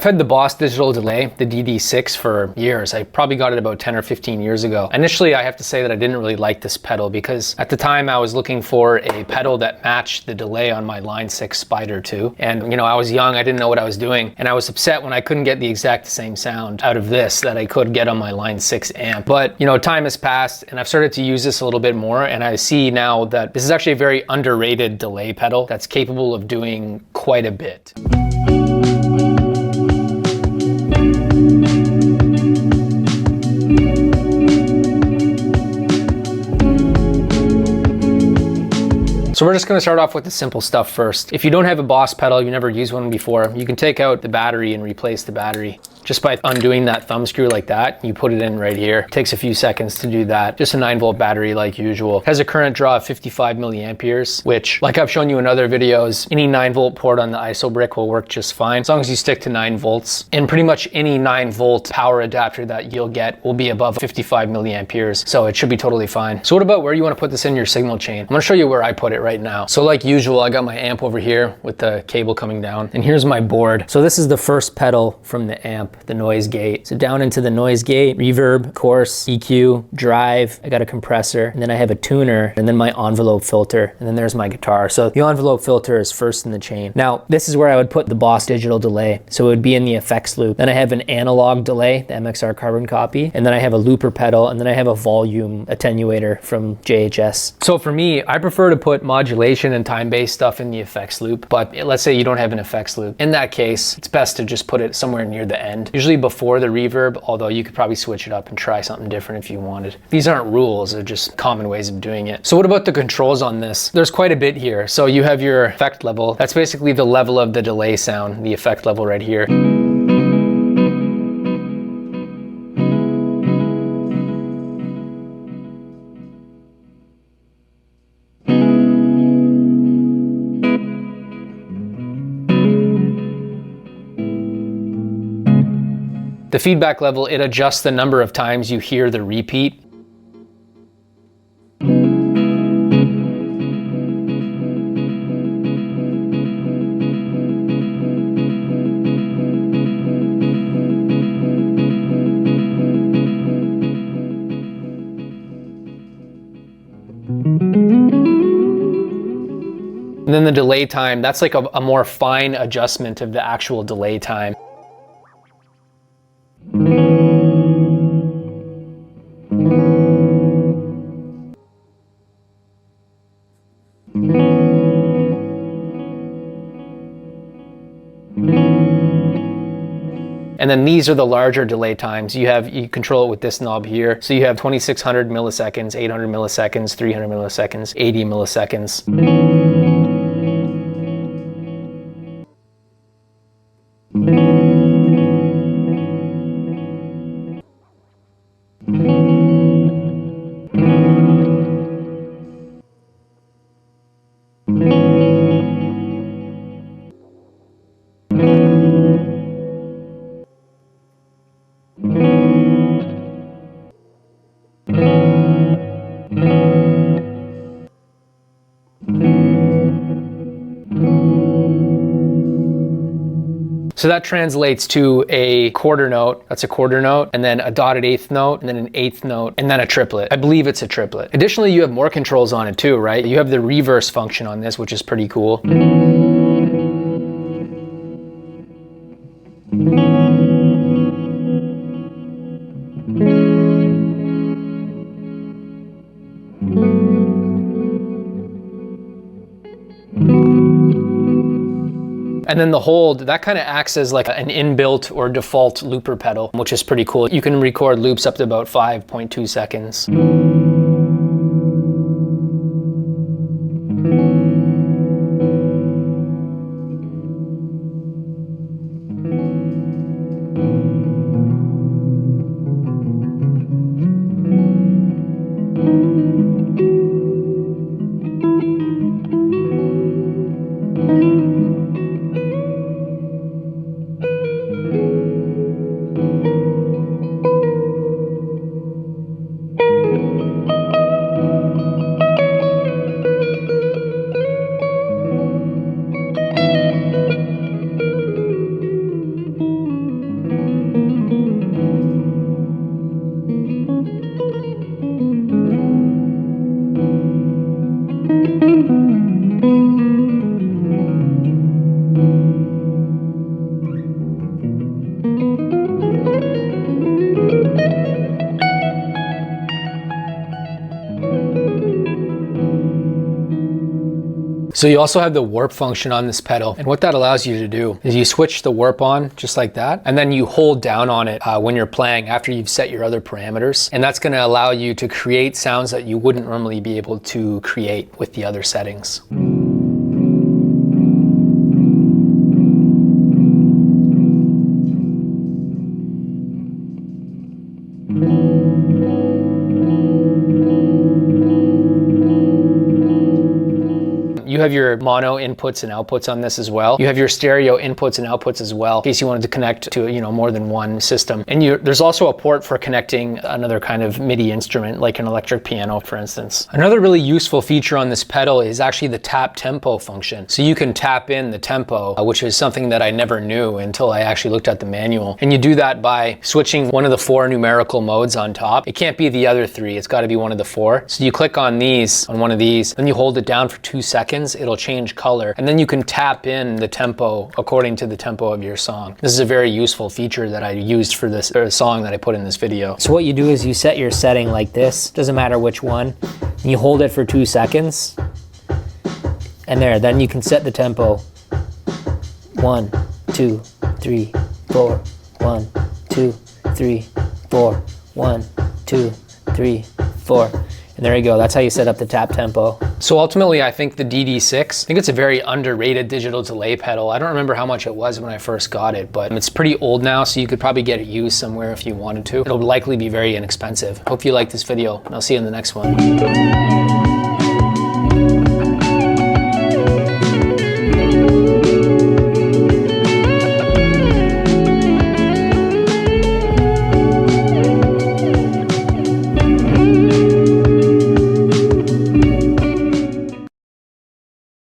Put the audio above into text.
I've had the Boss digital delay, the DD-6, for years. I probably got it about 10 or 15 years ago. Initially, I have to say that I didn't really like this pedal because at the time I was looking for a pedal that matched the delay on my Line 6 Spider 2. And you know, I was young, I didn't know what I was doing, and I was upset when I couldn't get the exact same sound out of this that I could get on my Line 6 amp. But you know, time has passed and I've started to use this a little bit more, and I see now that this is actually a very underrated delay pedal that's capable of doing quite a bit. So we're just going to start off with the simple stuff first. If you don't have a Boss pedal, you never used one before, you can take out the battery and replace the battery. Just by undoing that thumb screw like that, you put it in right here. It takes a few seconds to do that. Just a 9-volt battery like usual. It has a current draw of 55 milliamperes, which, like I've shown you in other videos, any 9-volt port on the ISO brick will work just fine, as long as you stick to 9 volts. And pretty much any 9-volt power adapter that you'll get will be above 55 milliamperes, so it should be totally fine. So what about where you want to put this in your signal chain? I'm going to show you where I put it right now. So like usual, I got my amp over here with the cable coming down, and here's my board. So this is the first pedal from the amp, the noise gate. So down into the noise gate, reverb, chorus, EQ, drive, I got a compressor, and then I have a tuner, and then my envelope filter, and then there's my guitar. So the envelope filter is first in the chain. Now, this is where I would put the Boss digital delay. So it would be in the effects loop. Then I have an analog delay, the MXR carbon copy, and then I have a looper pedal, and then I have a volume attenuator from JHS. So for me, I prefer to put modulation and time-based stuff in the effects loop, but let's say you don't have an effects loop. In that case, it's best to just put it somewhere near the end. Usually before the reverb, although you could probably switch it up and try something different if you wanted. These aren't rules, they're just common ways of doing it. So what about the controls on this? There's quite a bit here. So you have your effect level. That's basically the level of the delay sound, the effect level right here. The feedback level, it adjusts the number of times you hear the repeat. And then the delay time, that's like a more fine adjustment of the actual delay time. And then these are the larger delay times. You control it with this knob here. So you have 2600 milliseconds, 800 milliseconds, 300 milliseconds, 80 milliseconds. So that translates to a quarter note, that's a quarter note, and then a dotted eighth note, and then an eighth note, and then a triplet. I believe it's a triplet. Additionally, you have more controls on it too, right? You have the reverse function on this, which is pretty cool. And then the hold, that kind of acts as like an inbuilt or default looper pedal, which is pretty cool. You can record loops up to about 5.2 seconds. So you also have the warp function on this pedal. And what that allows you to do is you switch the warp on just like that. And then you hold down on it when you're playing after you've set your other parameters. And that's going to allow you to create sounds that you wouldn't normally be able to create with the other settings. You have your mono inputs and outputs on this as well. You have your stereo inputs and outputs as well, in case you wanted to connect to, more than one system. And there's also a port for connecting another kind of MIDI instrument, like an electric piano, for instance. Another really useful feature on this pedal is actually the tap tempo function. So you can tap in the tempo, which is something that I never knew until I actually looked at the manual. And you do that by switching one of the 4 numerical modes on top. It can't be the other 3, it's got to be one of the 4. So you click on one of these, then you hold it down for 2 seconds. It'll change color, and then you can tap in the tempo according to the tempo of your song. This is a very useful feature that I used for this song that I put in this video. So what you do is you set your setting like this, doesn't matter which one, and you hold it for 2 seconds, and then you can set the tempo. 1, 2, 3, 4, 1, 2, 3, 4, 1, 2, 3, 4. And there you go, that's how you set up the tap tempo. So ultimately, I think the DD-6, I think it's a very underrated digital delay pedal. I don't remember how much it was when I first got it, but it's pretty old now, so you could probably get it used somewhere if you wanted to. It'll likely be very inexpensive. Hope you like this video, and I'll see you in the next one.